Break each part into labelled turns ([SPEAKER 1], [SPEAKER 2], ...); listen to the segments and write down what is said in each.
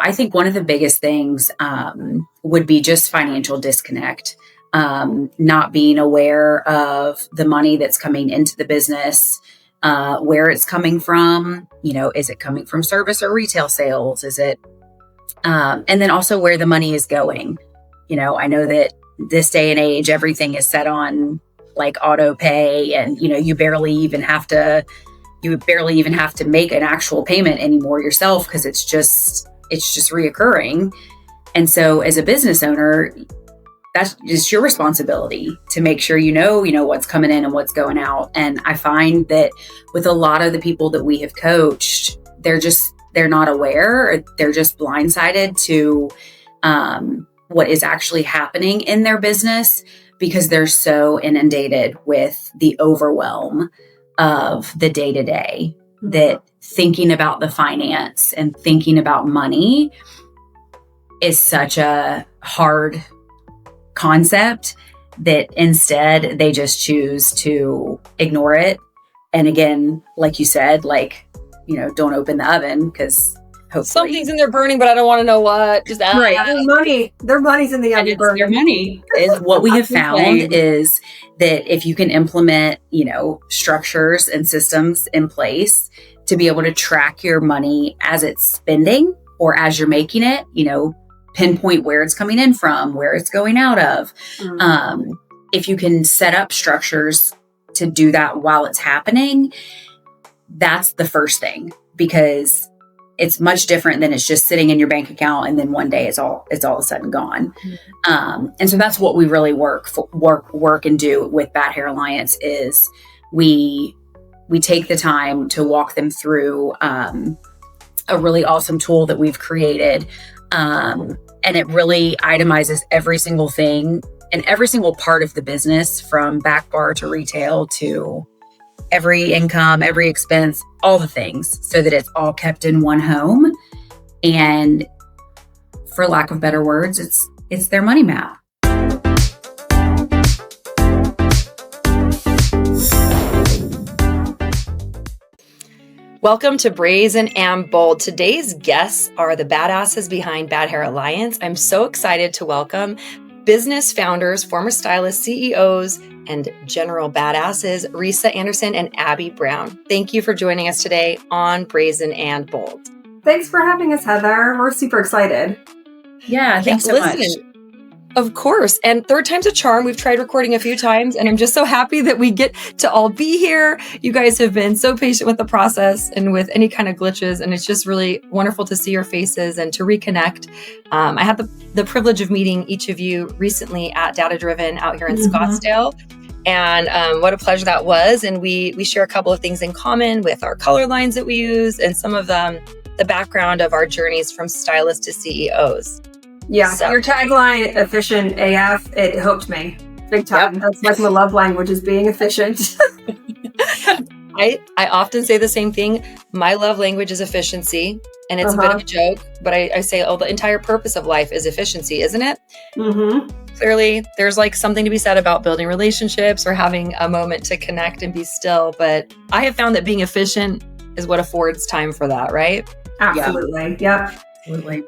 [SPEAKER 1] I think one of the biggest things would be just financial disconnect, not being aware of the money that's coming into the business, where it's coming from. Is it coming from service or retail sales? Is it, and then also where the money is going. I know that this day and age, everything is set on like auto pay, and you barely even have to make an actual payment anymore yourself, because it's just reoccurring. And so as a business owner, that's just your responsibility to make sure you know what's coming in and what's going out. And I find that with a lot of the people that we have coached, they're not aware, or they're just blindsided to what is actually happening in their business, because they're so inundated with the overwhelm of the day-to-day, that thinking about the finance and thinking about money is such a hard concept that instead they just choose to ignore it. And again, like you said, don't open the oven, because hopefully
[SPEAKER 2] something's in there burning, but I don't want to know what. Just
[SPEAKER 3] right. Their money's in the oven burning.
[SPEAKER 1] Their money is what we have found is that if you can implement, structures and systems in place to be able to track your money as it's spending or as you're making it, pinpoint where it's coming in from, where it's going out of. If you can set up structures to do that while it's happening, that's the first thing, because it's much different than it's just sitting in your bank account and then one day it's all of a sudden gone. And so that's what we really work and do with Baddhare Alliance is we take the time to walk them through a really awesome tool that we've created. And it really itemizes every single thing and every single part of the business, from back bar to retail to every income, every expense, all the things, so that it's all kept in one home. And for lack of better words, it's their money map.
[SPEAKER 2] Welcome to Brazen and Bold. Today's guests are the badasses behind Baddhare Alliance. I'm so excited to welcome business founders, former stylists, CEOs, and general badasses, Rhysa Anderson and Abby Brown. Thank you for joining us today on Brazen and Bold.
[SPEAKER 3] Thanks for having us, Heather. We're super excited.
[SPEAKER 1] Yeah, thanks so much.
[SPEAKER 2] Of course. And third time's a charm. We've tried recording a few times, and I'm just so happy that we get to all be here. You guys have been so patient with the process and with any kind of glitches, and it's just really wonderful to see your faces and to reconnect. I had the privilege of meeting each of you recently at Data Driven out here in Scottsdale. And what a pleasure that was. And we share a couple of things in common with our color lines that we use, and some of them, the background of our journeys from stylists to CEOs.
[SPEAKER 3] Yeah, so your tagline, efficient AF, it hooked me big time. Yep. That's like my love language, is being efficient.
[SPEAKER 2] I often say the same thing. My love language is efficiency, and it's a bit of a joke, but I say, the entire purpose of life is efficiency, isn't it? Clearly, there's like something to be said about building relationships or having a moment to connect and be still. But I have found that being efficient is what affords time for that, right?
[SPEAKER 3] Absolutely. Yep.
[SPEAKER 1] Absolutely.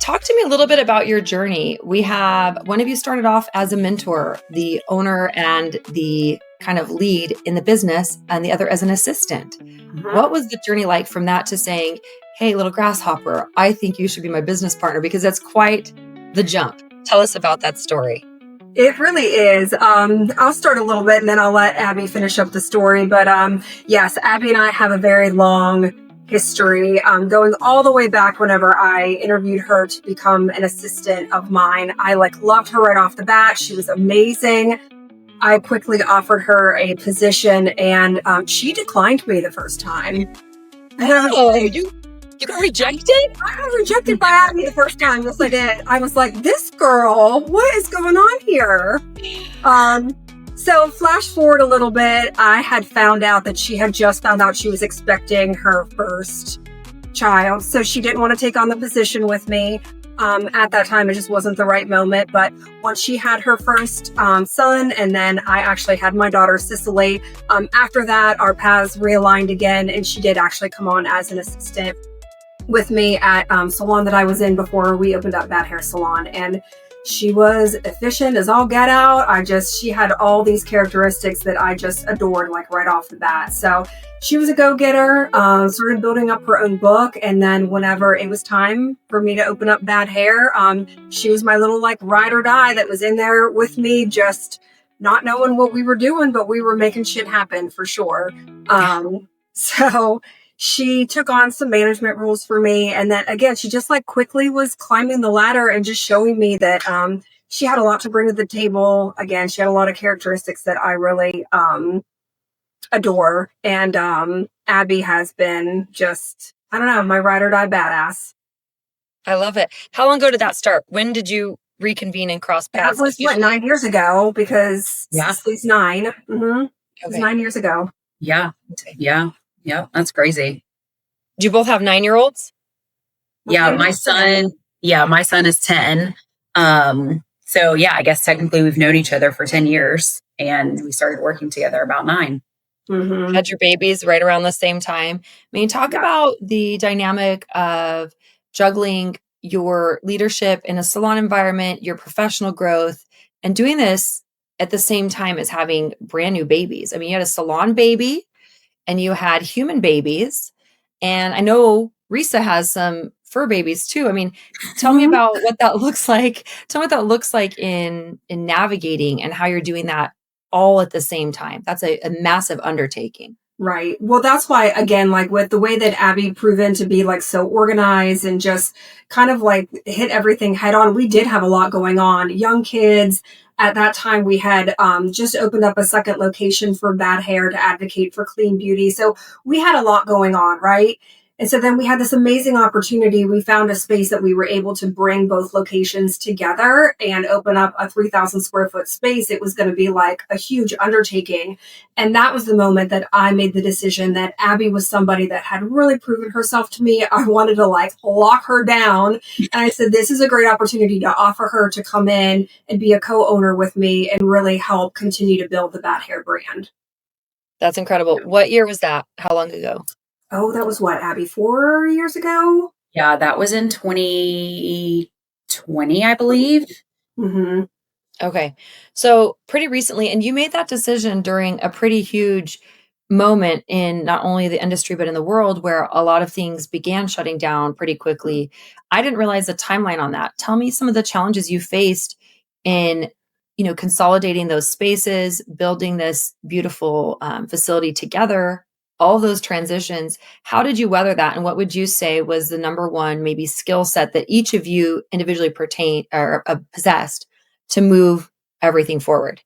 [SPEAKER 2] Talk to me a little bit about your journey. We have one of you started off as a mentor, the owner and the kind of lead in the business, and the other as an assistant. What was the journey like from that to saying, hey, little grasshopper, I think you should be my business partner? Because that's quite the jump. Tell us about that story.
[SPEAKER 3] It really is. I'll start a little bit and then I'll let Abby finish up the story. But yes, Abby and I have a very long history, going all the way back whenever I interviewed her to become an assistant of mine. I loved her right off the bat. She was amazing. I quickly offered her a position, and she declined me the first time.
[SPEAKER 2] You got rejected?
[SPEAKER 3] I got rejected by Abby the first time. Yes, I did. I was like, this girl, what is going on here? So flash forward a little bit, I had found out that she had just found out she was expecting her first child. So she didn't want to take on the position with me. At that time, it just wasn't the right moment. But once she had her first son, and then I actually had my daughter, Cicely, after that, our paths realigned again, and she did actually come on as an assistant. with me at Salon that I was in before we opened up Baddhare Salon, and she was efficient as all get out. She had all these characteristics that I just adored, like right off the bat. So she was a go-getter, started building up her own book. And then whenever it was time for me to open up Baddhare, she was my little like ride or die that was in there with me, just not knowing what we were doing, but we were making shit happen for sure. So she took on some management roles for me. And then again, she just like quickly was climbing the ladder and just showing me that she had a lot to bring to the table. Again, she had a lot of characteristics that I really adore. And Abby has been just, I don't know, my ride or die badass.
[SPEAKER 2] I love it. How long ago did that start? When did you reconvene and cross paths?
[SPEAKER 3] That was 9 years ago, because Cecily's 9. Mm-hmm. It was 9 years ago.
[SPEAKER 1] Yeah. That's crazy.
[SPEAKER 2] Do you both have 9-year-olds?
[SPEAKER 1] Yeah, my son is 10. So yeah, I guess technically we've known each other for 10 years, and we started working together about 9.
[SPEAKER 3] Mm-hmm.
[SPEAKER 2] Had your babies right around the same time. I mean, talk about the dynamic of juggling your leadership in a salon environment, your professional growth, and doing this at the same time as having brand new babies. I mean, you had a salon baby and you had human babies. And I know Rhysa has some fur babies too. I mean, tell me about what that looks like. Tell me what that looks like in navigating and how you're doing that all at the same time. That's a massive undertaking.
[SPEAKER 3] Right. Well, that's why, again, like with the way that Abby proven to be like so organized and just kind of like hit everything head on, we did have a lot going on. Young kids. At that time, we had just opened up a second location for Baddhare to advocate for clean beauty. So we had a lot going on, right? And so then we had this amazing opportunity. We found a space that we were able to bring both locations together and open up a 3,000 square foot space. It was going to be like a huge undertaking. And that was the moment that I made the decision that Abby was somebody that had really proven herself to me. I wanted to like lock her down. And I said, this is a great opportunity to offer her to come in and be a co-owner with me and really help continue to build the Baddhare brand.
[SPEAKER 2] That's incredible. What year was that? How long ago?
[SPEAKER 3] Oh, that was what, Abby, 4 years ago?
[SPEAKER 1] Yeah, that was in 2020, I believe.
[SPEAKER 3] Mm-hmm.
[SPEAKER 2] Okay. So pretty recently, and you made that decision during a pretty huge moment in not only the industry, but in the world, where a lot of things began shutting down pretty quickly. I didn't realize the timeline on that. Tell me some of the challenges you faced in, consolidating those spaces, building this beautiful facility together, all those transitions. How did you weather that? And what would you say was the number one, maybe skill set that each of you individually possessed to move everything forward?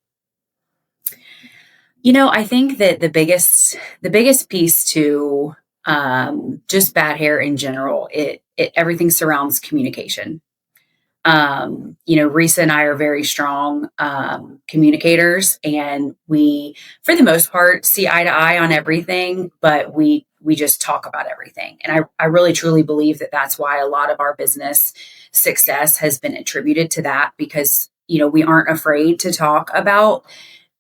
[SPEAKER 1] I think that the biggest piece to just Baddhare in general, it everything surrounds communication. Rhysa and I are very strong communicators, and we, for the most part, see eye to eye on everything, but we just talk about everything. And I really truly believe that that's why a lot of our business success has been attributed to that, because, we aren't afraid to talk about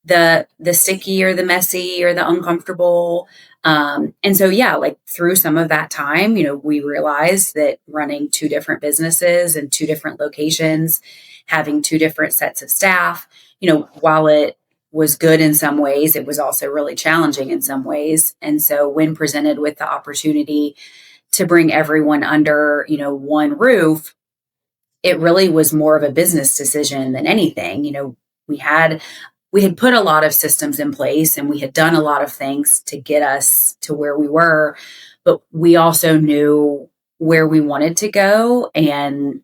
[SPEAKER 1] the sticky or the messy or the uncomfortable. And so, yeah, like through some of that time, we realized that running 2 different businesses and 2 different locations, having 2 different sets of staff, while it was good in some ways, it was also really challenging in some ways. And so when presented with the opportunity to bring everyone under, one roof, it really was more of a business decision than anything. We had put a lot of systems in place, and we had done a lot of things to get us to where we were, but we also knew where we wanted to go, and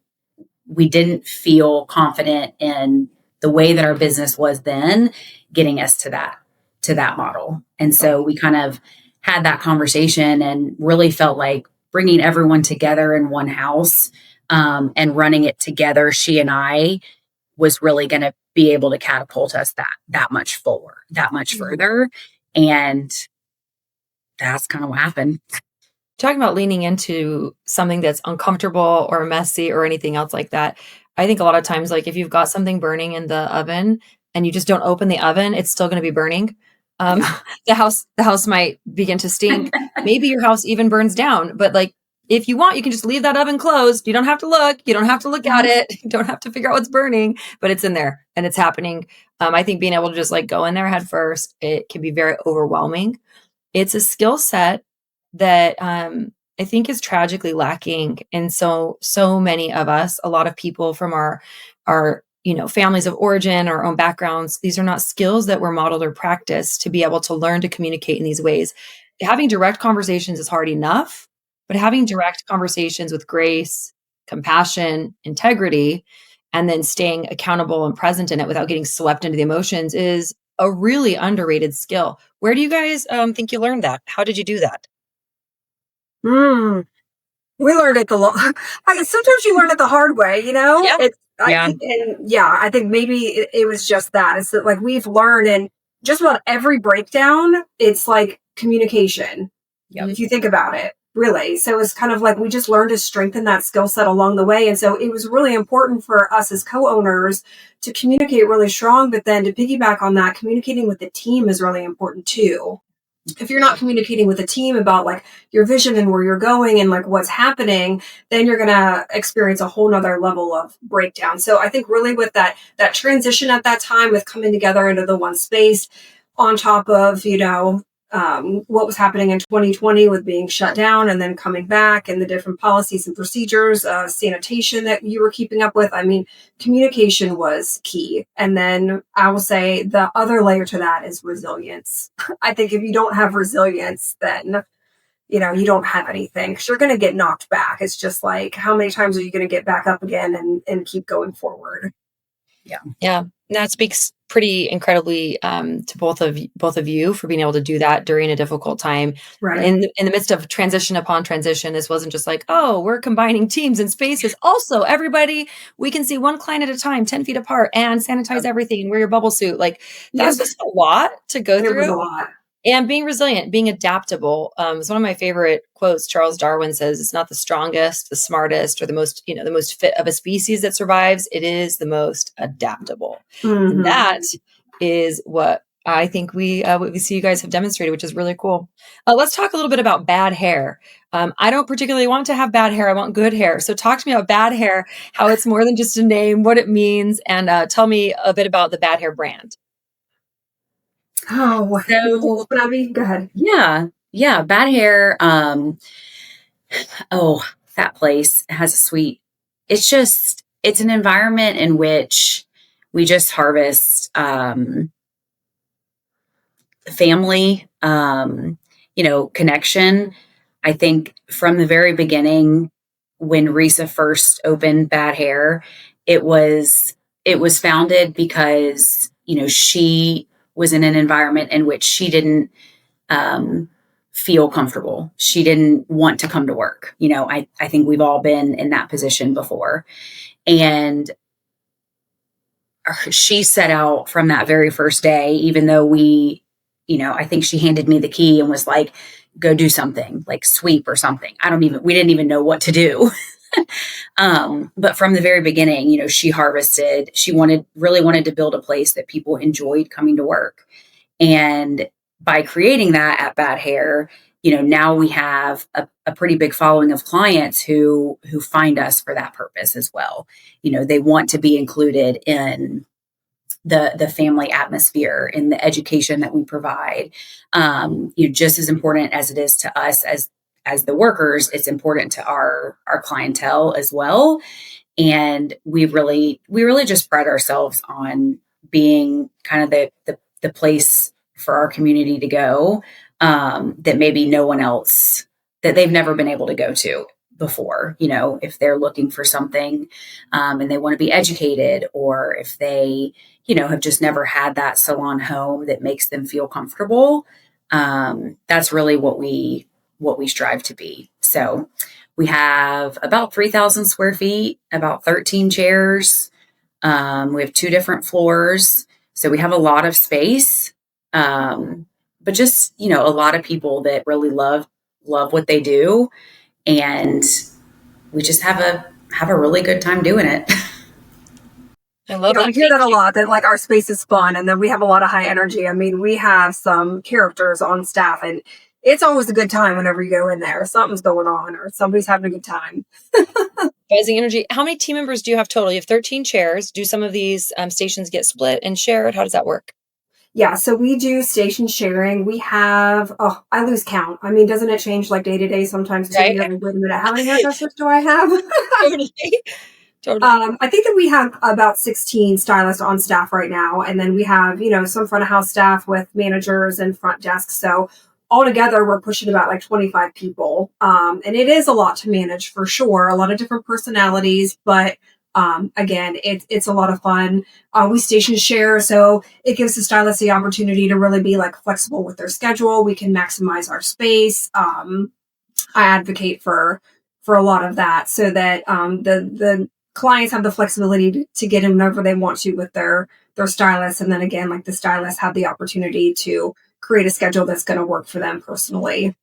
[SPEAKER 1] we didn't feel confident in the way that our business was then getting us to that model. And so we kind of had that conversation and really felt like bringing everyone together in one house and running it together, she and I, was really going to be able to catapult us that much forward, that much further. And that's kind of what happened.
[SPEAKER 2] Talking about leaning into something that's uncomfortable or messy or anything else like that. I think a lot of times, like if you've got something burning in the oven and you just don't open the oven, it's still going to be burning. The house might begin to stink. Maybe your house even burns down, but like if you want, you can just leave that oven closed. You don't have to look. You don't have to look at it. You don't have to figure out what's burning, but it's in there and it's happening. I think being able to just like go in there head first, it can be very overwhelming. It's a skill set that I think is tragically lacking in so many of us. A lot of people from our families of origin, our own backgrounds. These are not skills that were modeled or practiced to be able to learn to communicate in these ways. Having direct conversations is hard enough, but having direct conversations with grace, compassion, integrity, and then staying accountable and present in it without getting swept into the emotions is a really underrated skill. Where do you guys think you learned that? How did you do that?
[SPEAKER 3] We learned it sometimes you learn it the hard way,
[SPEAKER 2] Yeah.
[SPEAKER 3] I think maybe it was just that. It's that like we've learned in just about every breakdown, it's like communication.
[SPEAKER 2] Yep.
[SPEAKER 3] If you think about it, really. So it's kind of like we just learned to strengthen that skill set along the way. And so it was really important for us as co-owners to communicate really strong, but then to piggyback on that, communicating with the team is really important too. If you're not communicating with a team about like your vision and where you're going and like what's happening, then you're going to experience a whole nother level of breakdown. So I think really with that transition at that time with coming together into the one space on top of, what was happening in 2020 with being shut down and then coming back and the different policies and procedures, sanitation that you were keeping up with. I mean, communication was key. And then I will say the other layer to that is resilience. I think if you don't have resilience, then, you don't have anything because you're going to get knocked back. It's just like, how many times are you going to get back up again and keep going forward?
[SPEAKER 2] Yeah. Yeah. And that speaks pretty incredibly to both of you for being able to do that during a difficult time.
[SPEAKER 3] Right.
[SPEAKER 2] In the midst of transition upon transition, this wasn't just like, oh, we're combining teams and spaces. Also, everybody, we can see one client at a time, 10 feet apart, and sanitize everything and wear your bubble suit. Like that's just a lot to go through.
[SPEAKER 3] It was a lot.
[SPEAKER 2] And being resilient, being adaptable. It's one of my favorite quotes. Charles Darwin says, it's not the strongest, the smartest, or the most fit of a species that survives. It is the most adaptable.
[SPEAKER 3] Mm-hmm.
[SPEAKER 2] And that is what I think what we see you guys have demonstrated, which is really cool. Let's talk a little bit about Baddhare. I don't particularly want to have bad hair. I want good hair. So talk to me about Baddhare, how it's more than just a name, what it means, and tell me a bit about the Baddhare brand.
[SPEAKER 3] Oh, so Abby, go ahead.
[SPEAKER 1] Yeah. Baddhare. That place has a sweet. It's an environment in which we just harvest family, connection. I think from the very beginning, when Rhysa first opened Baddhare, it was founded because she was in an environment in which she didn't feel comfortable. She didn't want to come to work. I think we've all been in that position before. And she set out from that very first day, even though I think she handed me the key and was like, go do something, like sweep or something. We didn't even know what to do. But from the very beginning, she harvested, she really wanted to build a place that people enjoyed coming to work. And by creating that at Baddhare, now we have a pretty big following of clients who find us for that purpose as well. They want to be included in the family atmosphere, in the education that we provide. Just as important as it is to us as the workers, it's important to our clientele as well. And we really just pride ourselves on being kind of the place for our community to go, that maybe no one else, that they've never been able to go to before, if they're looking for something, and they want to be educated, or if they, have just never had that salon home that makes them feel comfortable. That's really what we strive to be. So we have about 3,000 square feet, about 13 chairs. We have 2 different floors. So we have a lot of space. But just, a lot of people that really love what they do. And we just have a really good time doing it.
[SPEAKER 2] I love that.
[SPEAKER 3] We hear that a lot, that like our space is fun and then we have a lot of high energy. I mean, we have some characters on staff and it's always a good time whenever you go in there. Something's going on or somebody's having a good time.
[SPEAKER 2] Buzzing energy. How many team members do you have total? You have 13 chairs. Do some of these stations get split and shared? How does that work?
[SPEAKER 3] Yeah, so we do station sharing. We have, oh, I lose count. I mean, doesn't it change like day to day sometimes too?
[SPEAKER 2] Right?
[SPEAKER 3] You're like, wait a minute, how many hairdressers do I have?
[SPEAKER 2] Totally. Totally.
[SPEAKER 3] I think that we have about 16 stylists on staff right now. And then we have, some front of house staff with managers and front desks. So altogether, we're pushing about like 25 people. And it is a lot to manage for sure. A lot of different personalities, but again, it's a lot of fun. We station share, so it gives the stylist the opportunity to really be like flexible with their schedule. We can maximize our space. I advocate for a lot of that, so that the clients have the flexibility to get in whenever they want to with their stylist, and then again, like the stylists have the opportunity to create a schedule that's going to work for them personally.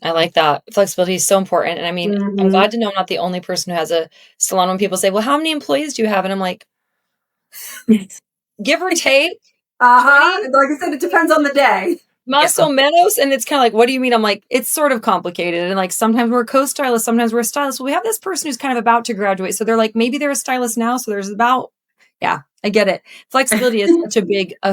[SPEAKER 2] I like that. Flexibility is so important. And I mean, I'm
[SPEAKER 3] Mm-hmm.
[SPEAKER 2] glad to know I'm not the only person who has a salon. When people say, well, how many employees do you have? And I'm like, give or take,
[SPEAKER 3] Uh-huh.
[SPEAKER 2] 20
[SPEAKER 3] Like I said, it depends on the day.
[SPEAKER 2] más o menos. And it's kind of like, what do you mean? I'm like, it's sort of complicated. And like, sometimes we're co-stylists, sometimes we're a stylist. Well, we have this person who's kind of about to graduate. So they're like, maybe they're a stylist now. So there's about, yeah, I get it. Flexibility is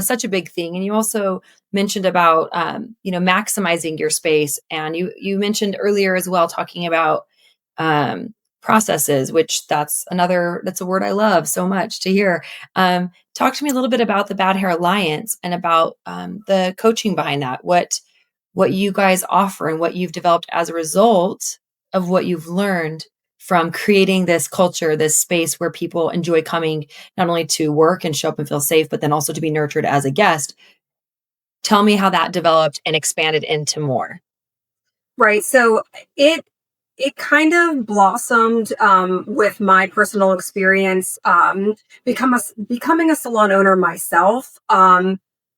[SPEAKER 2] such a big thing. And you also mentioned about, maximizing your space. And you mentioned earlier as well, talking about, processes, which that's a word I love so much to hear. Talk to me a little bit about the Baddhare Alliance and about the coaching behind that. What you guys offer and what you've developed as a result of what you've learned from creating this culture, this space where people enjoy coming not only to work and show up and feel safe, but then also to be nurtured as a guest. Tell me how that developed and expanded into more.
[SPEAKER 3] Right. So it kind of blossomed with my personal experience becoming a salon owner myself.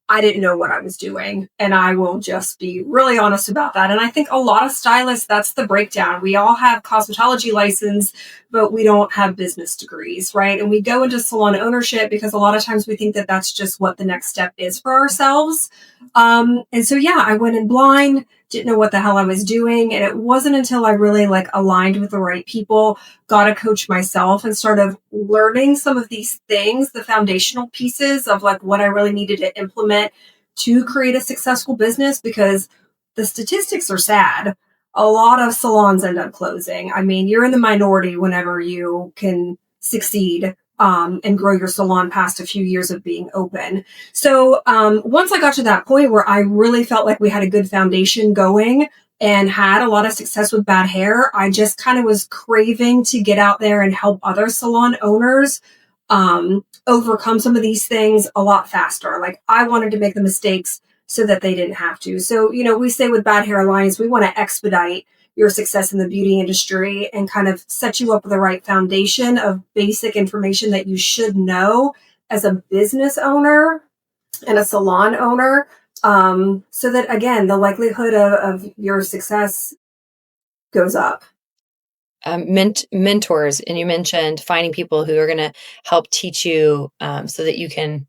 [SPEAKER 3] I didn't know what I was doing, and I will just be really honest about that. And I think a lot of stylists, that's the breakdown. We all have cosmetology license, but we don't have business degrees, right? And we go into salon ownership because a lot of times we think that that's just what the next step is for ourselves. And so, yeah, I went in blind, didn't know what the hell I was doing. And it wasn't until I really like aligned with the right people, got a coach myself, and started learning some of these things, the foundational pieces of like what I really needed to implement to create a successful business, because the statistics are sad. A lot of salons end up closing. I mean, you're in the minority whenever you can succeed and grow your salon past a few years of being open. So once I got to that point where I really felt like we had a good foundation going and had a lot of success with Baddhare, I just kind of was craving to get out there and help other salon owners overcome some of these things a lot faster. Like I wanted to make the mistakes so that they didn't have to. So, we say with Baddhare Alliance, we want to expedite your success in the beauty industry and kind of set you up with the right foundation of basic information that you should know as a business owner and a salon owner, so that, again, the likelihood of your success goes up.
[SPEAKER 2] Mentors, and you mentioned finding people who are going to help teach you so that you can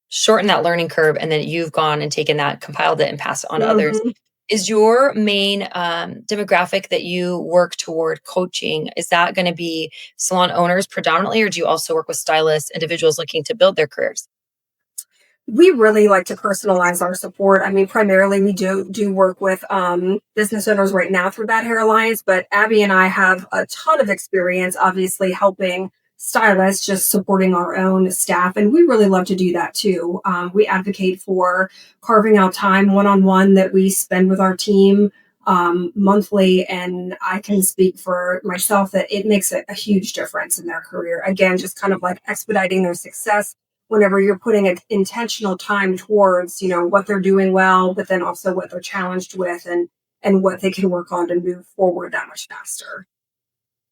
[SPEAKER 2] shorten that learning curve, and then you've gone and taken that, compiled it, and passed it on to others. Is your main demographic that you work toward coaching, is that going to be salon owners predominantly, or do you also work with stylists, individuals looking to build their careers?
[SPEAKER 3] We really like to personalize our support. I mean, primarily we do work with business owners right now through Baddhare Alliance, but Abby and I have a ton of experience, obviously, helping stylists, just supporting our own staff. And we really love to do that too. We advocate for carving out time one-on-one that we spend with our team monthly. And I can speak for myself that it makes a huge difference in their career. Again, just kind of like expediting their success whenever you're putting an intentional time towards, what they're doing well, but then also what they're challenged with and what they can work on to move forward that much faster.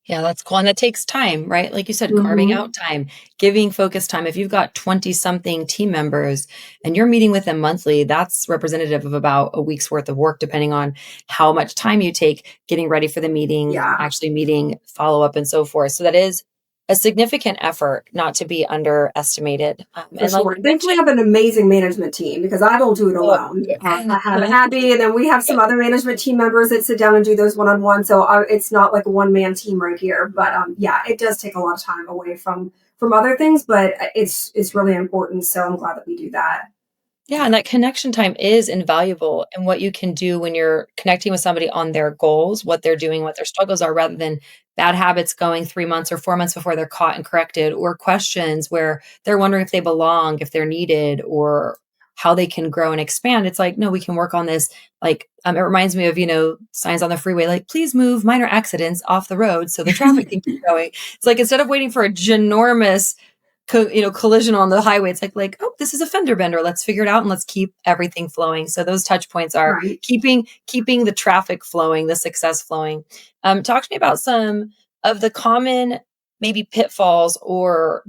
[SPEAKER 2] Yeah, that's cool. And that takes time, right? Like you said, carving out time, giving focus time. If you've got 20 something team members and you're meeting with them monthly, that's representative of about a week's worth of work, depending on how much time you take getting ready for the meeting, actually meeting, follow up, and so forth. So that is a significant effort, not to be underestimated.
[SPEAKER 3] For sure. Thankfully, I have an amazing management team because I don't do it alone. I have Abby, and then we have some other management team members that sit down and do those one-on-one. So it's not like a one-man team right here. But yeah, it does take a lot of time away from other things, but it's really important. So I'm glad that we do that.
[SPEAKER 2] Yeah, and that connection time is invaluable. And what you can do when you're connecting with somebody on their goals, what they're doing, what their struggles are, rather than bad habits going 3 months or 4 months before they're caught and corrected, or questions where they're wondering if they belong, if they're needed, or how they can grow and expand. It's like, no, we can work on this. Like, it reminds me of, signs on the freeway, like, please move minor accidents off the road so the traffic can keep going. It's like, instead of waiting for a ginormous collision on the highway, it's like, oh, this is a fender bender. Let's figure it out and let's keep everything flowing. So those touch points are
[SPEAKER 3] Right.
[SPEAKER 2] keeping the traffic flowing, the success flowing. Talk to me about some of the common maybe pitfalls, or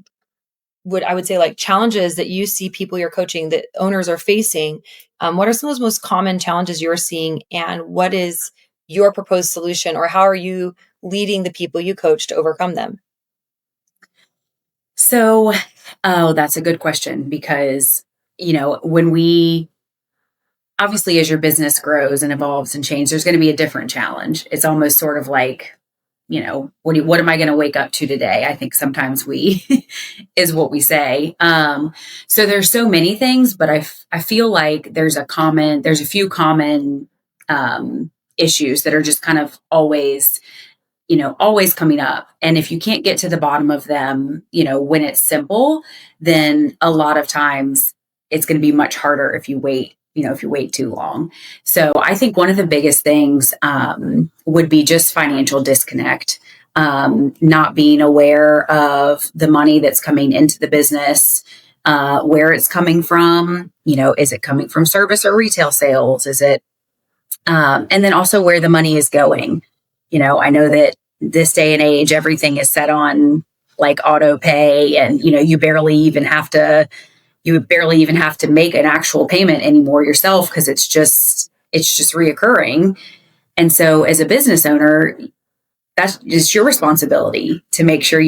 [SPEAKER 2] what I would say like challenges that you see people you're coaching that owners are facing. What are some of those most common challenges you're seeing, and what is your proposed solution, or how are you leading the people you coach to overcome them?
[SPEAKER 1] So, that's a good question because, obviously, as your business grows and evolves and changes, there's going to be a different challenge. It's almost sort of like, what am I going to wake up to today? I think sometimes is what we say. So there's so many things, but I feel like there's a few common, issues that are just kind of always coming up. And if you can't get to the bottom of them, when it's simple, then a lot of times it's going to be much harder if you wait too long. So I think one of the biggest things would be just financial disconnect, not being aware of the money that's coming into the business, where it's coming from. Is it coming from service or retail sales? Is it, and then also where the money is going. I know that this day and age, everything is set on like auto pay, and you barely even have to make an actual payment anymore yourself because it's just reoccurring. And so as a business owner, that's just your responsibility to make sure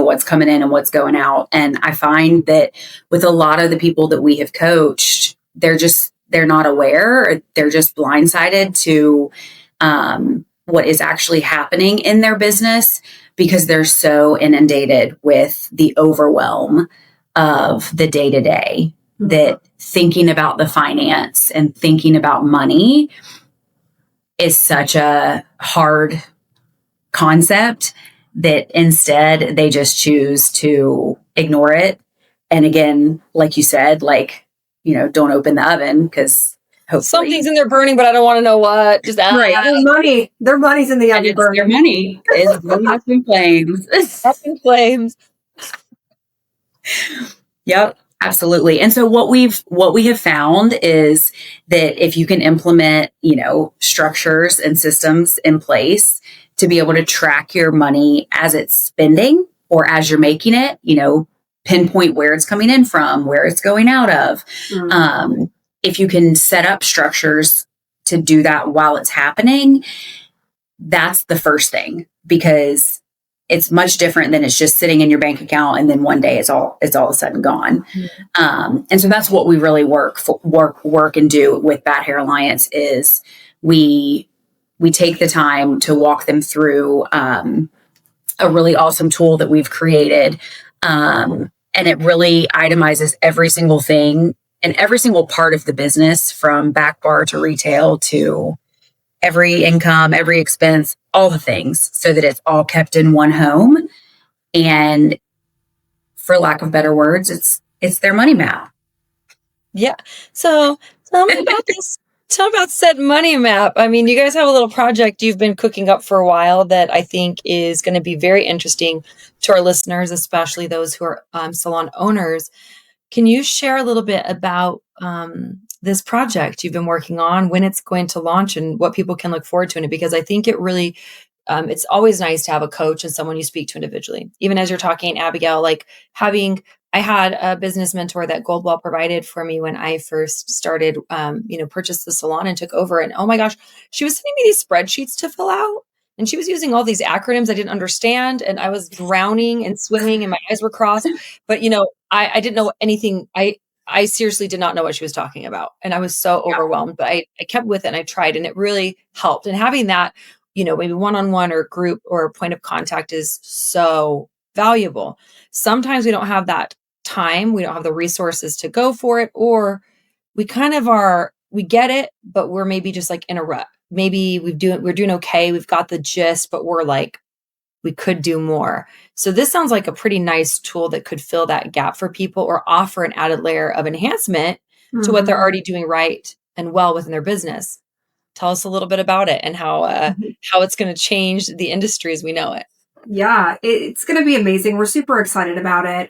[SPEAKER 1] what's coming in and what's going out. And I find that with a lot of the people that we have coached, they're not aware, they're just blindsided to what is actually happening in their business because they're so inundated with the overwhelm of the day-to-day that thinking about the finance and thinking about money is such a hard concept that instead they just choose to ignore it. And again, like you said, don't open the oven because
[SPEAKER 2] something's in there burning, but I don't want to know what. Just
[SPEAKER 3] right. Their money's in the oven burning.
[SPEAKER 1] Their money is up in flames.
[SPEAKER 2] Up in flames.
[SPEAKER 1] Yep, absolutely. And so what we have found is that if you can implement, structures and systems in place to be able to track your money as it's spending or as you're making it, pinpoint where it's coming in from, where it's going out of. If you can set up structures to do that while it's happening, that's the first thing, because it's much different than it's just sitting in your bank account and then one day it's all of a sudden gone. And so that's what we really work and do with Baddhare Alliance is we take the time to walk them through a really awesome tool that we've created. And it really itemizes every single thing and every single part of the business, from back bar to retail to every income, every expense, all the things, so that it's all kept in one home. And for lack of better words, it's their money map.
[SPEAKER 2] Yeah. So tell me about this. Tell me about said money map. I mean, you guys have a little project you've been cooking up for a while that I think is going to be very interesting to our listeners, especially those who are salon owners. Can you share a little bit about this project you've been working on, when it's going to launch, and what people can look forward to in it? Because I think it really, it's always nice to have a coach and someone you speak to individually. Even as you're talking, Abigail, I had a business mentor that Goldwell provided for me when I first started, purchased the salon and took over. And oh my gosh, she was sending me these spreadsheets to fill out. And she was using all these acronyms I didn't understand. And I was drowning and swimming and my eyes were crossed. But, I didn't know anything. I seriously did not know what she was talking about. And I was so overwhelmed, but I kept with it and I tried and it really helped. And having that, maybe one-on-one or group or a point of contact is so valuable. Sometimes we don't have that time. We don't have the resources to go for it, or we kind of we get it, but we're maybe just like in a rut. Maybe we're doing okay. We've got the gist, but we're like, we could do more. So this sounds like a pretty nice tool that could fill that gap for people or offer an added layer of enhancement to what they're already doing right and well within their business. Tell us a little bit about it and how it's going to change the industry as we know it.
[SPEAKER 3] Yeah, it's going to be amazing. We're super excited about it.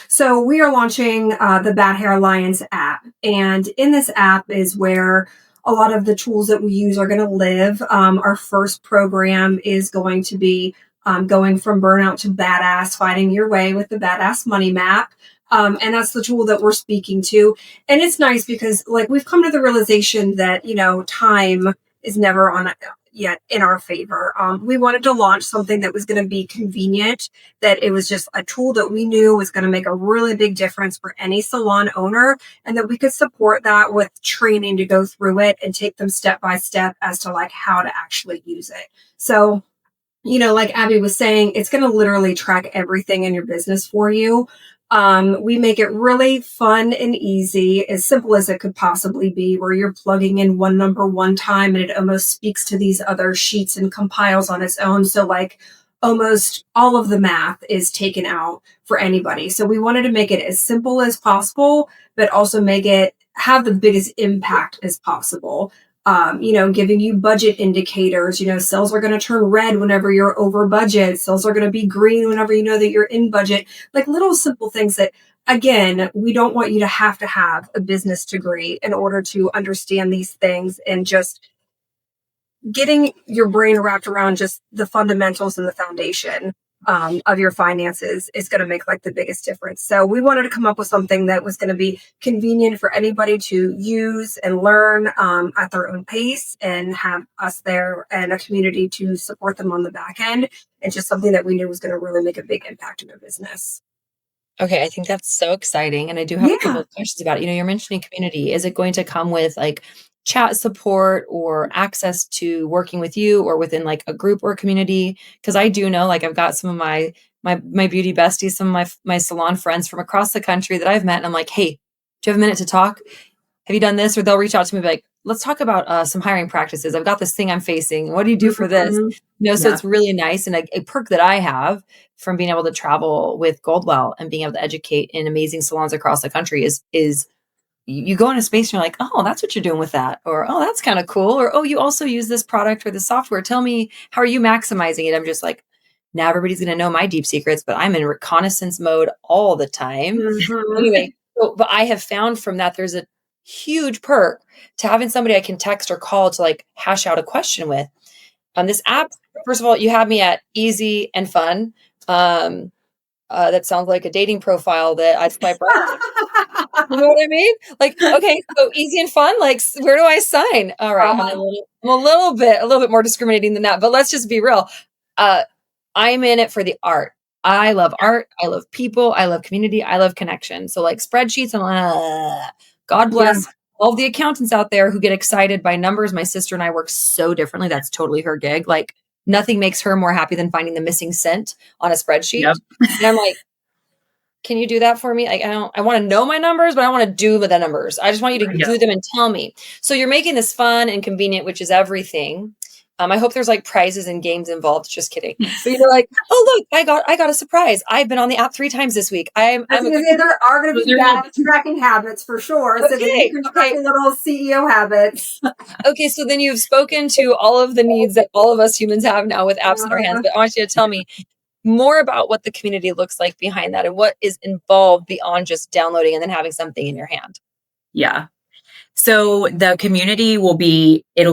[SPEAKER 3] So we are launching the Baddhare Alliance app. And in this app is where a lot of the tools that we use are going to live. Our first program is going to be going from burnout to badass, finding your way with the Badass Money Map. And that's the tool that we're speaking to. And it's nice because we've come to the realization that, time is never yet in our favor. We wanted to launch something that was going to be convenient, that it was just a tool that we knew was going to make a really big difference for any salon owner, and that we could support that with training to go through it and take them step by step as to how to actually use it. So, like Abby was saying, it's going to literally track everything in your business for you. We make it really fun and easy, as simple as it could possibly be, where you're plugging in one number one time and it almost speaks to these other sheets and compiles on its own. So almost all of the math is taken out for anybody. So we wanted to make it as simple as possible, but also make it have the biggest impact as possible. Giving you budget indicators, sales are going to turn red whenever you're over budget. Sales are going to be green whenever you know that you're in budget, little simple things that, again, we don't want you to have a business degree in order to understand these things, and just getting your brain wrapped around just the fundamentals and the foundation of your finances is going to make the biggest difference. So we wanted to come up with something that was going to be convenient for anybody to use and learn at their own pace, and have us there and a community to support them on the back end. It's just something that we knew was going to really make a big impact in their business.
[SPEAKER 2] Okay, I think that's so exciting. And I do have a couple of questions about it. You're mentioning community. Is it going to come with chat support or access to working with you or within a group or community? Because I do know I've got some of my beauty besties, some of my salon friends from across the country that I've met, and I'm like, hey, do you have a minute to talk? Have you done this? Or they'll reach out to me and be like, let's talk about some hiring practices. I've got this thing I'm facing. What do you do for this? So it's really nice. And a perk that I have from being able to travel with Goldwell and being able to educate in amazing salons across the country is you go in a space and you're like, oh, that's what you're doing with that. Or, oh, that's kind of cool. Or, oh, you also use this product or the software. Tell me, how are you maximizing it? I'm just like, now everybody's going to know my deep secrets, but I'm in reconnaissance mode all the time. Anyway, but I have found from that, there's a huge perk to having somebody I can text or call to hash out a question with. On this app, first of all, you have me at easy and fun. That sounds like a dating profile that I'd swipe right. You know what I mean? Okay, so easy and fun. Where do I sign? All right, I'm a little bit more discriminating than that, but let's just be real. I'm in it for the art. I love art. I love people. I love community. I love connection. So spreadsheets and God bless all of the accountants out there who get excited by numbers. My sister and I work so differently. That's totally her gig. Nothing makes her more happy than finding the missing cent on a spreadsheet. Yep. And I'm like, can you do that for me? I want to know my numbers, but I want to do with the numbers. I just want you to do them and tell me. So you're making this fun and convenient, which is everything. I hope there's prizes and games involved. Just kidding. But you're like, oh look, I got a surprise. I've been on the app 3 times this week. There are
[SPEAKER 3] going to be tracking habits for sure. So that you can track little CEO habits.
[SPEAKER 2] Okay, so then you've spoken to all of the needs that all of us humans have now with apps in our hands. But I want you to tell me more about what the community looks like behind that and what is involved beyond just downloading and then having something in your hand.
[SPEAKER 1] Yeah. So the community it'll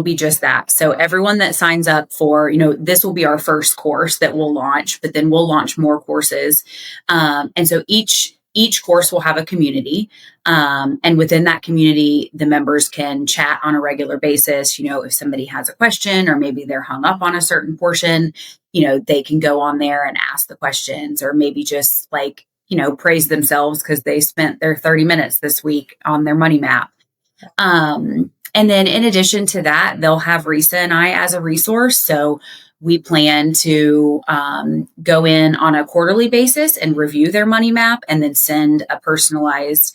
[SPEAKER 1] be just that. So everyone that signs up for, this will be our first course that we'll launch, but then we'll launch more courses. And so each each course will have a community. And within that community, the members can chat on a regular basis. If somebody has a question or maybe they're hung up on a certain portion, they can go on there and ask the questions, or maybe just like, praise themselves because they spent their 30 minutes this week on their money map. And then in addition to that, they'll have Rhysa and I as a resource. So we plan to go in on a quarterly basis and review their money map, and then send a personalized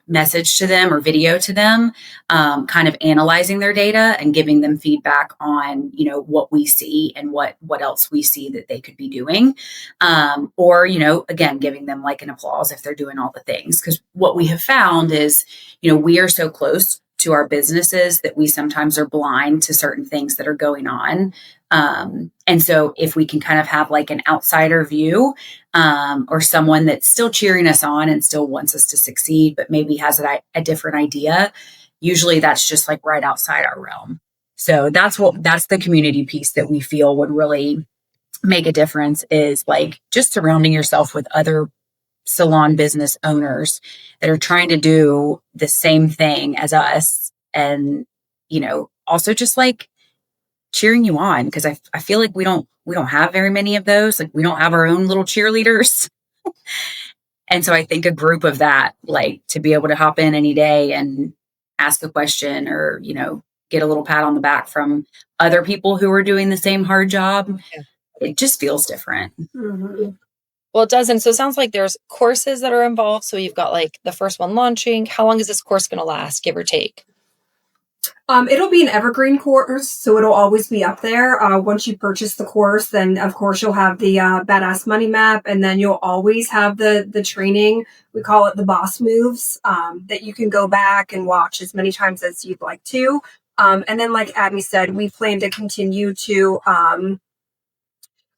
[SPEAKER 1] message to them or video to them, kind of analyzing their data and giving them feedback on, what we see and what else we see that they could be doing. Or, again, giving them like an applause if they're doing all the things. Because what we have found is, we are so close to our businesses that we sometimes are blind to certain things that are going on. And so if we can kind of have like an outsider view, or someone that's still cheering us on and still wants us to succeed, but maybe has a different idea, usually that's just like right outside our realm. So that's the community piece that we feel would really make a difference, is like just surrounding yourself with other salon business owners that are trying to do the same thing as us. And, also just like cheering you on. Cause I feel like we don't have very many of those. Like we don't have our own little cheerleaders. And so I think a group of that, like to be able to hop in any day and ask a question, or, get a little pat on the back from other people who are doing the same hard job. Yeah. It just feels different.
[SPEAKER 2] Mm-hmm. Well, it does. And so it sounds like there's courses that are involved. So you've got like the first one launching. How long is this course going to last, give or take?
[SPEAKER 3] It'll be an evergreen course, so it'll always be up there. Once you purchase the course, then of course you'll have the Badass Money Map, and then you'll always have the training. We call it the boss moves, that you can go back and watch as many times as you'd like to. And then, like Abby said, we plan to continue to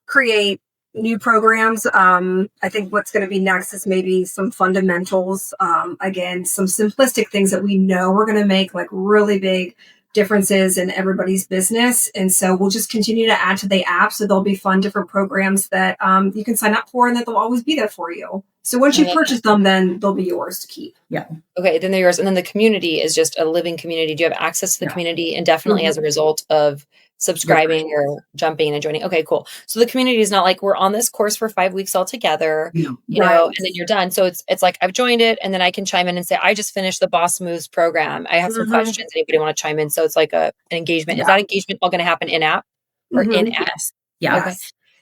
[SPEAKER 3] create new programs. I think what's going to be next is maybe some fundamentals. Again, some simplistic things that we know we're going to make like really big differences in everybody's business. And so we'll just continue to add to the app. So there'll be fun, different programs that you can sign up for, and that they'll always be there for you. So once you purchase them, then they'll be yours to keep.
[SPEAKER 1] Yeah.
[SPEAKER 2] Okay. Then they're yours. And then the community is just a living community. Do you have access to the community? And definitely as a result of subscribing or jumping and joining. Okay, cool. So the community is not like we're on this course for 5 weeks all together, you know, and then you're done. So it's like I've joined it, and then I can chime in and say, I just finished the Boss Moves program. I have some questions. Anybody want to chime in? So it's like an engagement. Is that engagement all going to happen in app or in app?
[SPEAKER 1] Yes. Yeah.
[SPEAKER 3] Okay.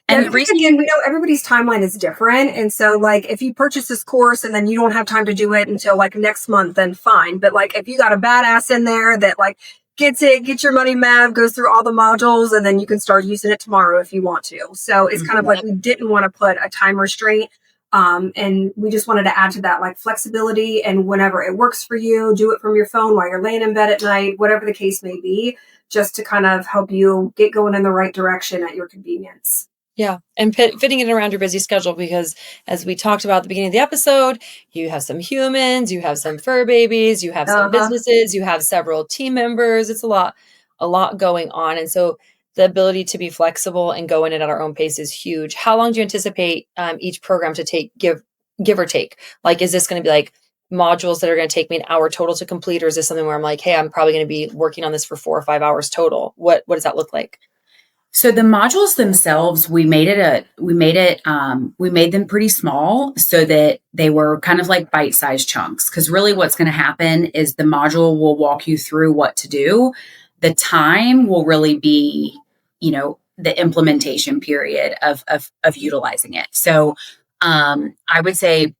[SPEAKER 3] And again, we know everybody's timeline is different. And so like if you purchase this course and then you don't have time to do it until like next month, then fine. But like if you got a badass in there that like gets your money map, goes through all the modules, and then you can start using it tomorrow if you want to. So it's kind of like we didn't want to put a time restraint. And we just wanted to add to that like flexibility, and whenever it works for you, do it from your phone while you're laying in bed at night, whatever the case may be, just to kind of help you get going in the right direction at your convenience.
[SPEAKER 2] Yeah. And fitting it around your busy schedule, because as we talked about at the beginning of the episode, you have some humans, you have some fur babies, you have some businesses, you have several team members. It's a lot going on. And so the ability to be flexible and go in it at our own pace is huge. How long do you anticipate each program to take, give or take? Like, is this going to be like modules that are going to take me an hour total to complete? Or is this something where I'm like, hey, I'm probably going to be working on this for 4 or 5 hours total? What does that look like?
[SPEAKER 1] So the modules themselves, we made them pretty small so that they were kind of like bite-sized chunks. Because really what's going to happen is the module will walk you through what to do. The time will really be, the implementation period of utilizing it. So I would say,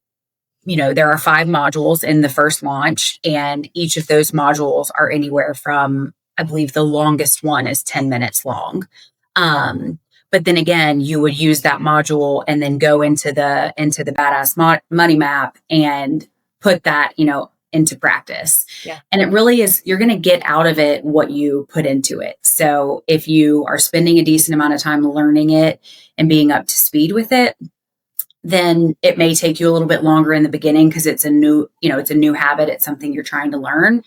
[SPEAKER 1] there are 5 modules in the first launch, and each of those modules are anywhere from, I believe the longest one is 10 minutes long. But then again, you would use that module and then go into the Badass Money Map and put that, into practice. Yeah. And it really is, you're going to get out of it what you put into it. So if you are spending a decent amount of time learning it and being up to speed with it, then it may take you a little bit longer in the beginning because it's a new habit. It's something you're trying to learn.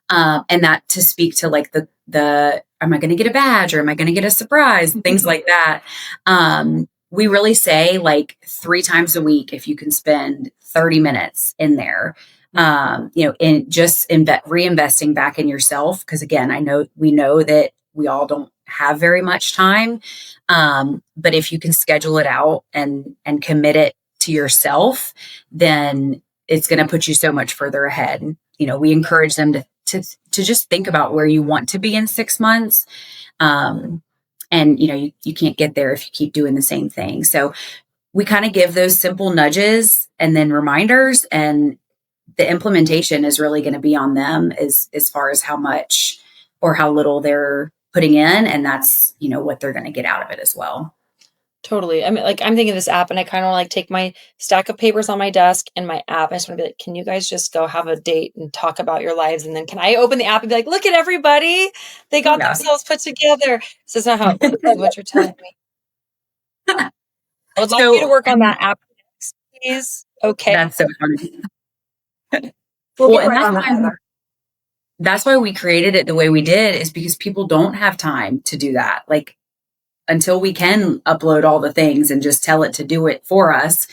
[SPEAKER 1] And that to speak to like the am I going to get a badge or am I going to get a surprise? Things like that. we really say like 3 times a week, if you can spend 30 minutes in there, in just reinvesting back in yourself. Cause again, we know that we all don't have very much time. But if you can schedule it out and commit it to yourself, then it's going to put you so much further ahead. We encourage them to just think about where you want to be in 6 months. And you can't get there if you keep doing the same thing. So we kind of give those simple nudges and then reminders, and the implementation is really going to be on them as far as how much or how little they're putting in. And that's, what they're going to get out of it as well.
[SPEAKER 2] Totally. I mean, like, I'm thinking of this app, and I kind of like take my stack of papers on my desk and my app. I just want to be like, can you guys just go have a date and talk about your lives? And then can I open the app and be like, look at everybody, they got themselves put together. So it's not how it works, what you're telling me. I would like you to work on that app, please. Okay.
[SPEAKER 1] That's so funny. That's why we created it the way we did, is because people don't have time to do that. Like, until we can upload all the things and just tell it to do it for us.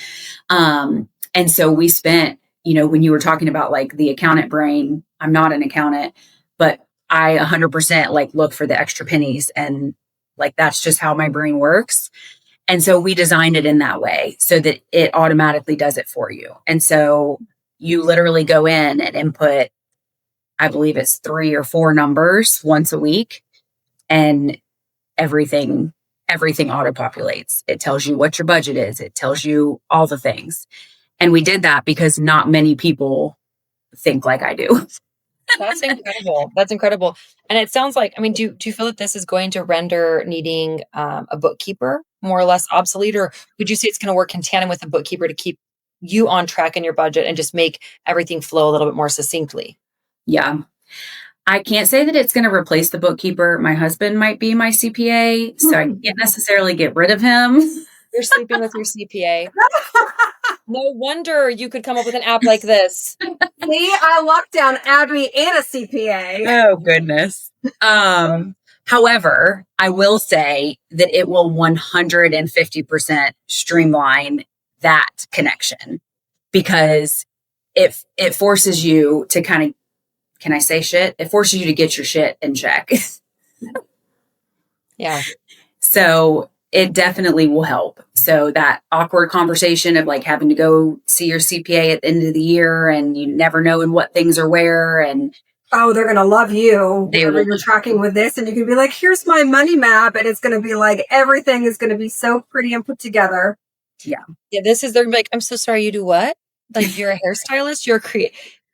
[SPEAKER 1] And so we spent, when you were talking about like the accountant brain, I'm not an accountant, but I 100% like look for the extra pennies, and like, that's just how my brain works. And so we designed it in that way so that it automatically does it for you. And so you literally go in and input, I believe it's 3 or 4 numbers once a week, and everything auto-populates. It tells you what your budget is. It tells you all the things. And we did that because not many people think like I do.
[SPEAKER 2] That's incredible. That's incredible. And it sounds like, I mean, do you feel that this is going to render needing a bookkeeper more or less obsolete? Or would you say it's going to work in tandem with a bookkeeper to keep you on track in your budget and just make everything flow a little bit more succinctly?
[SPEAKER 1] Yeah. I can't say that it's going to replace the bookkeeper. My husband might be my CPA, so I can't necessarily get rid of him.
[SPEAKER 2] You're sleeping with your CPA. No wonder you could come up with an app like this.
[SPEAKER 3] See, I locked down Abby and a CPA.
[SPEAKER 1] Oh, goodness. However, I will say that it will 150% streamline that connection, because it forces you to kind of, can I say shit? It forces you to get your shit in check.
[SPEAKER 2] Yeah.
[SPEAKER 1] So it definitely will help. So that awkward conversation of like having to go see your CPA at the end of the year, and you never knowing what things are where, and
[SPEAKER 3] they're going to love you. You're tracking with this, and you can be like, here's my money map. And it's going to be like, everything is going to be so pretty and put together.
[SPEAKER 1] Yeah.
[SPEAKER 2] Yeah. They're like, I'm so sorry. You do what? Like, you're a hairstylist, you're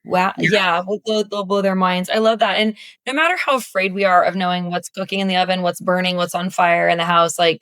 [SPEAKER 2] wow. Yeah. They'll blow their minds. I love that. And no matter how afraid we are of knowing what's cooking in the oven, what's burning, what's on fire in the house, like,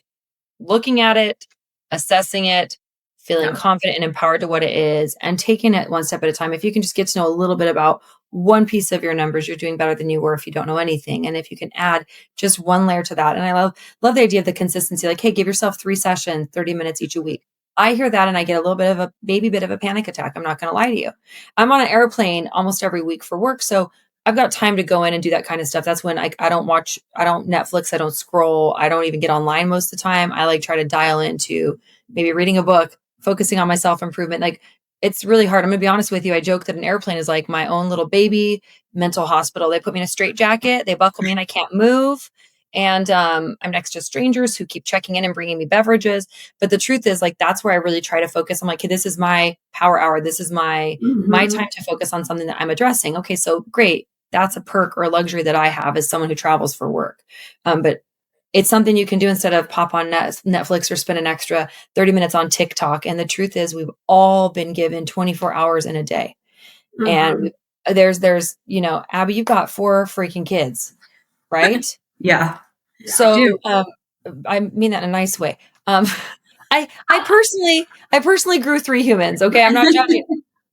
[SPEAKER 2] looking at it, assessing it, feeling confident and empowered to what it is, and taking it one step at a time. If you can just get to know a little bit about one piece of your numbers, you're doing better than you were if you don't know anything. And if you can add just one layer to that. And I love the idea of the consistency, like, hey, give yourself 3 sessions, 30 minutes each a week. I hear that and I get a little bit of a baby bit of a panic attack. I'm not going to lie to you. I'm on an airplane almost every week for work. So I've got time to go in and do that kind of stuff. That's when I don't Netflix, I don't scroll, I don't even get online most of the time. I like try to dial into maybe reading a book, focusing on my self-improvement. Like, it's really hard. I'm going to be honest with you. I joke that an airplane is like my own little baby mental hospital. They put me in a straitjacket, they buckle me in, I can't move. And I'm next to strangers who keep checking in and bringing me beverages. But the truth is, like, that's where I really try to focus. I'm like, hey, this is my power hour. This is my time to focus on something that I'm addressing. Okay, so great. That's a perk or a luxury that I have as someone who travels for work. But it's something you can do instead of pop on Netflix or spend an extra 30 minutes on TikTok. And the truth is, we've all been given 24 hours in a day. And there's, Abby, you've got 4 freaking kids, right?
[SPEAKER 1] Yeah.
[SPEAKER 2] So I mean that in a nice way. I personally grew 3 humans. Okay. I'm not judging.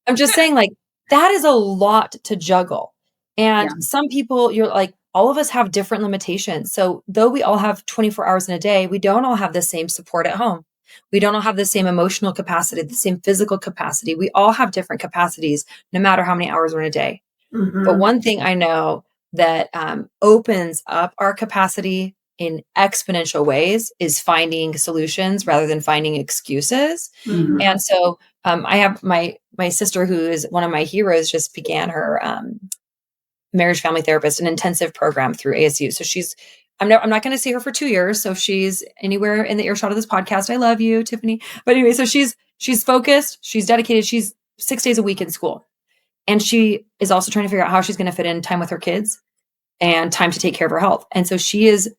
[SPEAKER 2] I'm just saying, like, that is a lot to juggle. And some people, you're like, all of us have different limitations. So though we all have 24 hours in a day, we don't all have the same support at home. We don't all have the same emotional capacity, the same physical capacity. We all have different capacities, no matter how many hours we're in a day. But one thing I know that opens up our capacity in exponential ways is finding solutions rather than finding excuses.
[SPEAKER 1] Mhm.
[SPEAKER 2] And so I have my sister, who is one of my heroes, just began her marriage family therapist, an intensive program through ASU. So I'm not going to see her for 2 years. So if she's anywhere in the earshot of this podcast, I love you, Tiffany. But anyway, so she's focused, she's dedicated, she's 6 days a week in school. And she is also trying to figure out how she's going to fit in time with her kids and time to take care of her health. And so she is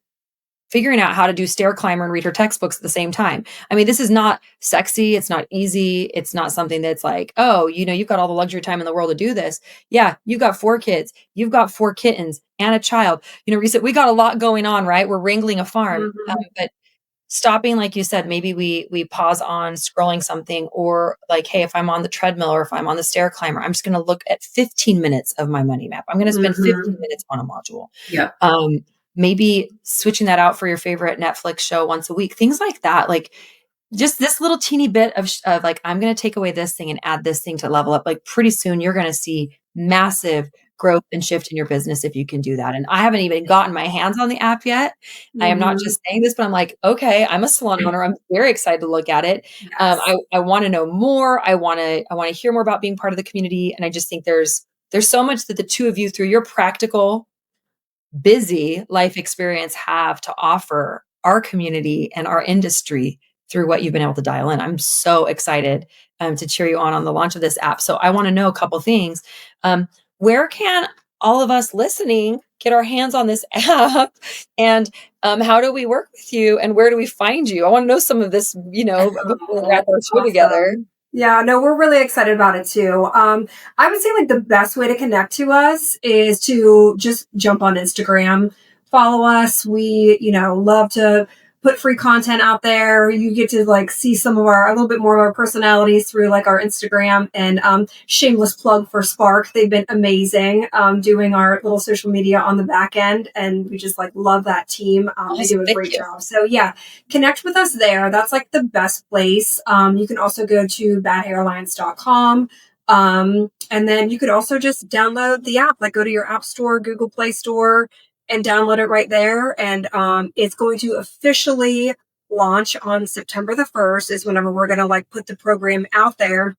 [SPEAKER 2] figuring out how to do stair climber and read her textbooks at the same time. I mean, this is not sexy. It's not easy. It's not something that's like, oh, you've got all the luxury time in the world to do this. Yeah, you've got 4 kids. You've got 4 kittens and a child. Rhys, we got a lot going on, right? We're wrangling a farm. But stopping, like you said, maybe we pause on scrolling something, or like, hey, if I'm on the treadmill or if I'm on the stair climber, I'm just going to look at 15 minutes of my money map. I'm going to spend 15 minutes on a module.
[SPEAKER 1] Yeah.
[SPEAKER 2] Maybe switching that out for your favorite Netflix show once a week, things like that. Like just this little teeny bit of like, I'm going to take away this thing and add this thing to level up. Like pretty soon you're going to see massive growth and shift in your business if you can do that. And I haven't even gotten my hands on the app yet. I am not just saying this, but I'm like, okay, I'm a salon owner. I'm very excited to look at it.
[SPEAKER 1] Yes.
[SPEAKER 2] I want to know more. I want to hear more about being part of the community. And I just think there's so much that the two of you, through your practical, busy life experience, have to offer our community and our industry through what you've been able to dial in. I'm so excited to cheer you on the launch of this app. So I want to know a couple things. Where can all of us listening get our hands on this app, and how do we work with you, and where do we find you? I want to know some of this, before we wrap our show together.
[SPEAKER 3] Yeah, no, we're really excited about it too. I would say like the best way to connect to us is to just jump on Instagram, follow us. We, love to put free content out there. You get to like see a little bit more of our personalities through like our Instagram, and shameless plug for Spark. They've been amazing doing our little social media on the back end, and we just like love that team. They do a great job. So yeah, connect with us there. That's like the best place. You can also go to baddharealliance.com. And then you could also just download the app, like go to your App Store, Google Play Store, and download it right there. And it's going to officially launch on September the 1st is whenever we're going to like put the program out there.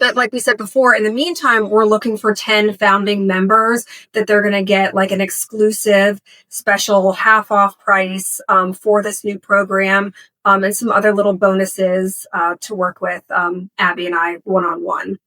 [SPEAKER 3] But like we said before, in the meantime, we're looking for 10 founding members that they're going to get like an exclusive special half off price for this new program, and some other little bonuses to work with Abby and I one-on-one.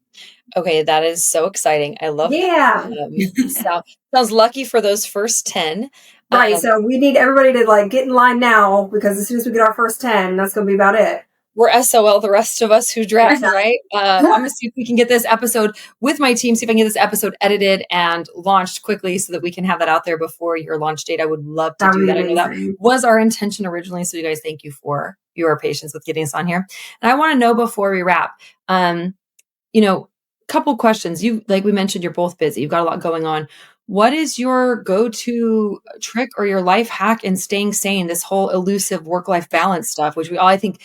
[SPEAKER 2] Okay, that is so exciting. I love that. Sounds lucky for those first 10.
[SPEAKER 3] Right, so we need everybody to like get in line now, because as soon as we get our first 10, that's going to be about it.
[SPEAKER 2] We're SOL, the rest of us who draft, right? I'm going to see if we can get this episode with my team, see if I can get this episode edited and launched quickly so that we can have that out there before your launch date. I would love to do that. I know that was our intention originally. So you guys, thank you for your patience with getting us on here. And I want to know before we wrap, couple questions. Like we mentioned, you're both busy. You've got a lot going on. What is your go-to trick or your life hack in staying sane? This whole elusive work-life balance stuff, which I think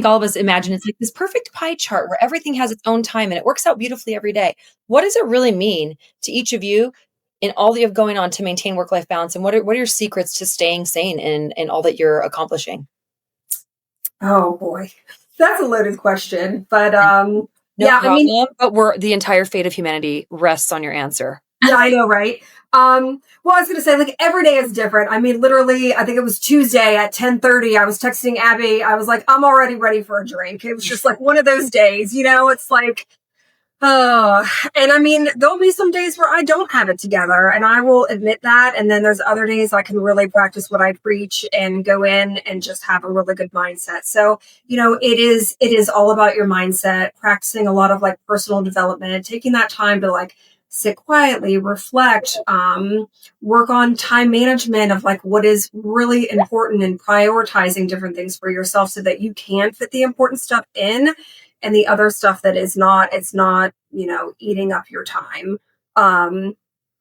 [SPEAKER 2] all of us imagine it's like this perfect pie chart where everything has its own time and it works out beautifully every day. What does it really mean to each of you in all that you have going on to maintain work-life balance? And what are your secrets to staying sane in all that you're accomplishing?
[SPEAKER 3] Oh boy, that's a loaded question, but
[SPEAKER 2] No problem, but the entire fate of humanity rests on your answer.
[SPEAKER 3] Yeah, I know, right? Well, I was going to say, like, every day is different. I mean, literally, I think it was Tuesday at 10:30. I was texting Abby. I was like, I'm already ready for a drink. It was just like one of those days, it's like, and I mean, there'll be some days where I don't have it together, and I will admit that. And then there's other days I can really practice what I preach and go in and just have a really good mindset. So, it is all about your mindset, practicing a lot of like personal development, taking that time to like sit quietly, reflect, work on time management of like what is really important, and prioritizing different things for yourself so that you can fit the important stuff in, and the other stuff that is not, it's not, eating up your time.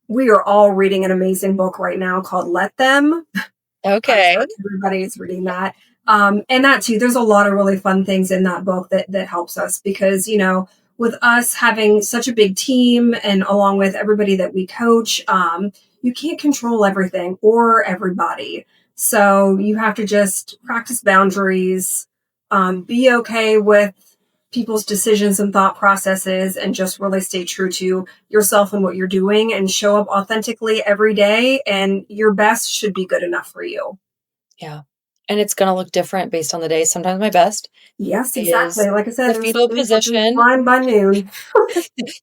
[SPEAKER 3] We are all reading an amazing book right now called Let Them.
[SPEAKER 2] Okay.
[SPEAKER 3] Everybody is reading that. And that too, there's a lot of really fun things in that book that helps us, because, with us having such a big team and along with everybody that we coach, you can't control everything or everybody. So you have to just practice boundaries, be okay with people's decisions and thought processes, and just really stay true to yourself and what you're doing and show up authentically every day. And your best should be good enough for you.
[SPEAKER 2] Yeah. And it's going to look different based on the day. Sometimes my best
[SPEAKER 3] Yes,
[SPEAKER 2] is
[SPEAKER 3] exactly. Like I said,
[SPEAKER 2] the
[SPEAKER 3] there's
[SPEAKER 2] fetal
[SPEAKER 3] days where there's
[SPEAKER 2] position.
[SPEAKER 3] flying by noon.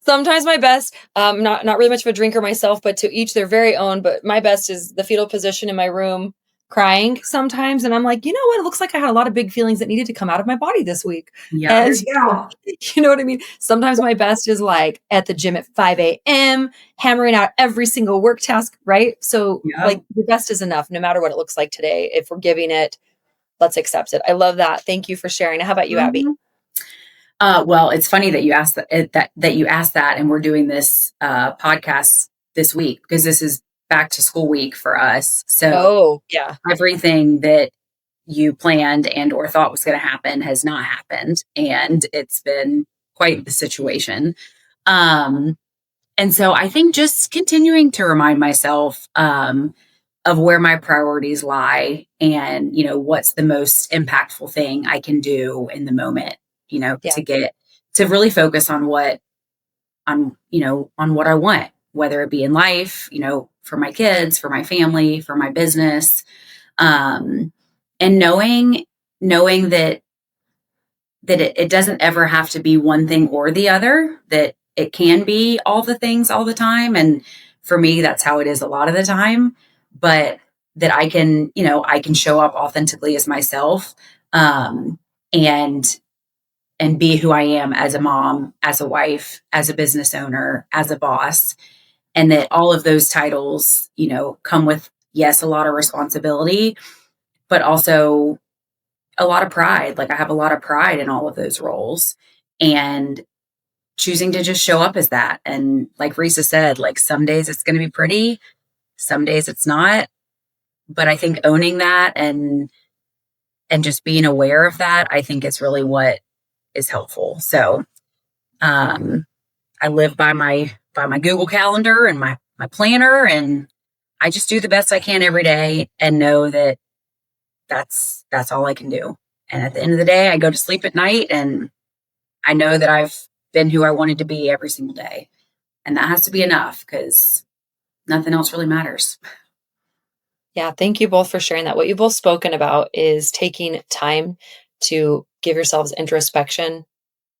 [SPEAKER 2] Sometimes my best, not really much of a drinker myself, but to each their very own. But my best is the fetal position in my room, crying sometimes. And I'm like, you know what? It looks like I had a lot of big feelings that needed to come out of my body this week.
[SPEAKER 1] Yeah.
[SPEAKER 2] And
[SPEAKER 3] There you go.
[SPEAKER 2] you know what I mean? Sometimes my best is like at the gym at 5 a.m., hammering out every single work task, right? So
[SPEAKER 1] Yeah.
[SPEAKER 2] like the best is enough, no matter what it looks like today. If we're giving it, let's accept it. I love that. Thank you for sharing. How about you, Abby?
[SPEAKER 1] Well, it's funny that you asked that you asked that, and we're doing this podcast this week because this is back to school week for us. So
[SPEAKER 2] Oh, yeah.
[SPEAKER 1] everything that you planned and or thought was going to happen has not happened, and it's been quite the situation. And so I think just continuing to remind myself of where my priorities lie, and what's the most impactful thing I can do in the moment,
[SPEAKER 2] Yeah.
[SPEAKER 1] to really focus on on what I want, whether it be in life, for my kids, for my family, for my business. And knowing that it doesn't ever have to be one thing or the other, that it can be all the things all the time. And for me, that's how it is a lot of the time, but that I can show up authentically as myself, and be who I am as a mom, as a wife, as a business owner, as a boss. And that all of those titles, come with, yes, a lot of responsibility, but also a lot of pride. Like I have a lot of pride in all of those roles, and choosing to just show up as that. And like Rhysa said, like some days it's going to be pretty, some days it's not. But I think owning that and just being aware of that, I think is really what is helpful. So I live by my Google Calendar and my planner, and I just do the best I can every day and know that that's all I can do. And at the end of the day, I go to sleep at night and I know that I've been who I wanted to be every single day. And that has to be enough because nothing else really matters.
[SPEAKER 2] Yeah, thank you both for sharing that. What you've both spoken about is taking time to give yourselves introspection,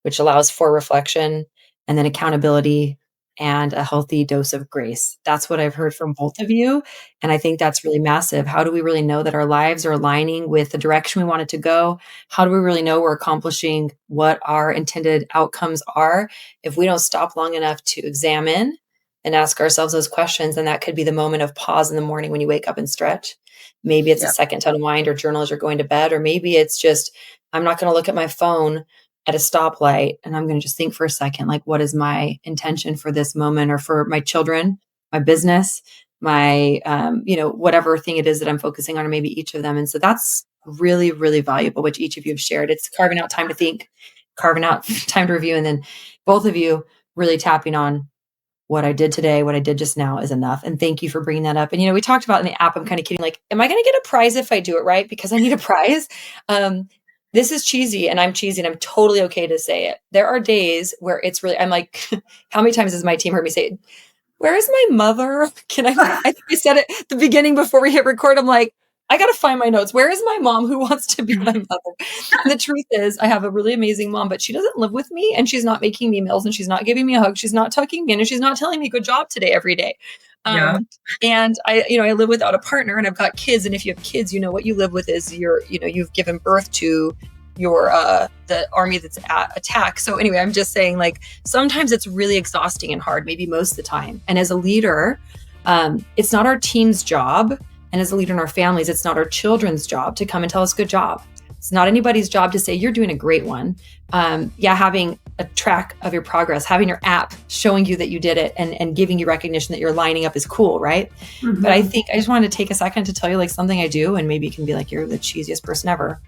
[SPEAKER 2] which allows for reflection, and then accountability and a healthy dose of grace. That's what I've heard from both of you. And I think that's really massive. How do we really know that our lives are aligning with the direction we want it to go? How do we really know we're accomplishing what our intended outcomes are if we don't stop long enough to examine and ask ourselves those questions? And that could be the moment of pause in the morning when you wake up and stretch. Maybe it's a second to unwind or journal as you're going to bed, or maybe it's just, I'm not going to look at my phone at a stoplight, and I'm going to just think for a second, like, what is my intention for this moment, or for my children, my business, my, whatever thing it is that I'm focusing on, or maybe each of them. And so that's really, really valuable, which each of you have shared. It's carving out time to think, carving out time to review. And then both of you really tapping on what I did today, what I did just now is enough. And thank you for bringing that up. And, we talked about in the app, I'm kind of kidding, like, am I going to get a prize if I do it right? Because I need a prize. This is cheesy, and I'm cheesy, and I'm totally okay to say it. There are days where it's really, I'm like, how many times has my team heard me say, where is my mother? I think I said it at the beginning before we hit record. I'm like, I got to find my notes. Where is my mom who wants to be my mother? And the truth is, I have a really amazing mom, but she doesn't live with me, and she's not making me meals, and she's not giving me a hug. She's not tucking me in, and she's not telling me good job today every day. And I live without a partner, and I've got kids. And if you have kids, what you live with is you've given birth to your the army that's at attack. So anyway, I'm just saying, like, sometimes it's really exhausting and hard, maybe most of the time. And as a leader, it's not our team's job. And as a leader in our families, it's not our children's job to come and tell us good job. It's not anybody's job to say, you're doing a great one. Having a track of your progress, having your app showing you that you did it, and giving you recognition that you're lining up is cool, right? Mm-hmm. But I think I just wanted to take a second to tell you, like, something I do, and maybe you can be like, you're the cheesiest person ever.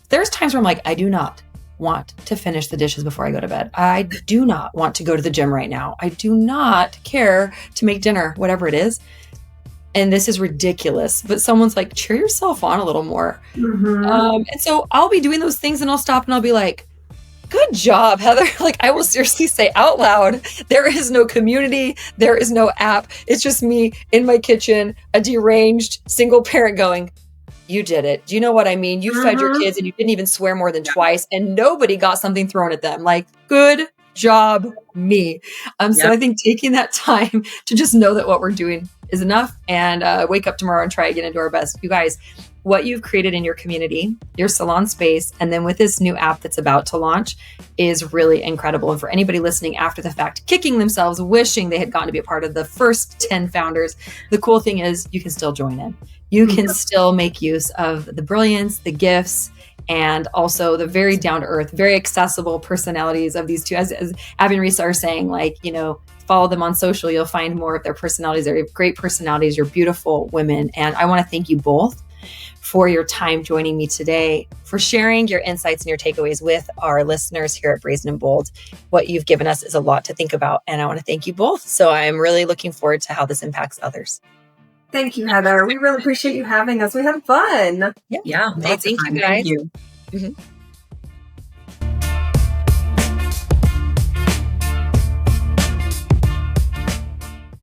[SPEAKER 2] There's times where I'm like, I do not want to finish the dishes before I go to bed. I do not want to go to the gym right now. I do not care to make dinner, whatever it is. and this is ridiculous, but someone's like, cheer yourself on a little more. And so I'll be doing those things and I'll stop and I'll be like, good job, Heather. Like, I will seriously say out loud, there is no community. There is no app. It's just me in my kitchen, a deranged single parent going, you did it. Do you know what I mean? You fed your kids and you didn't even swear more than twice and nobody got something thrown at them. Like, good job, me. So I think taking that time to just know that what we're doing is enough and wake up tomorrow and try again and do our best. You guys, what you've created in your community, your salon space, and then with this new app that's about to launch is really incredible. And for anybody listening after the fact, kicking themselves, wishing they had gotten to be a part of the first 10 founders, the cool thing is you can still join in. You can still make use of the brilliance, the gifts, and also the very down-to-earth, very accessible personalities of these two. As Abby and Rhysa are saying, like, you know, follow them on social, you'll find more of their personalities. They're great personalities. You're beautiful women. And I want to thank you both for your time joining me today, for sharing your insights and your takeaways with our listeners here at Brazen and Bold. What you've given us is a lot to think about, and I want to thank you both. So I'm really looking forward to how this impacts others.
[SPEAKER 3] Thank you, Heather. We really appreciate you having us. We had fun.
[SPEAKER 2] Yeah. Thank you, guys.
[SPEAKER 1] Thank you.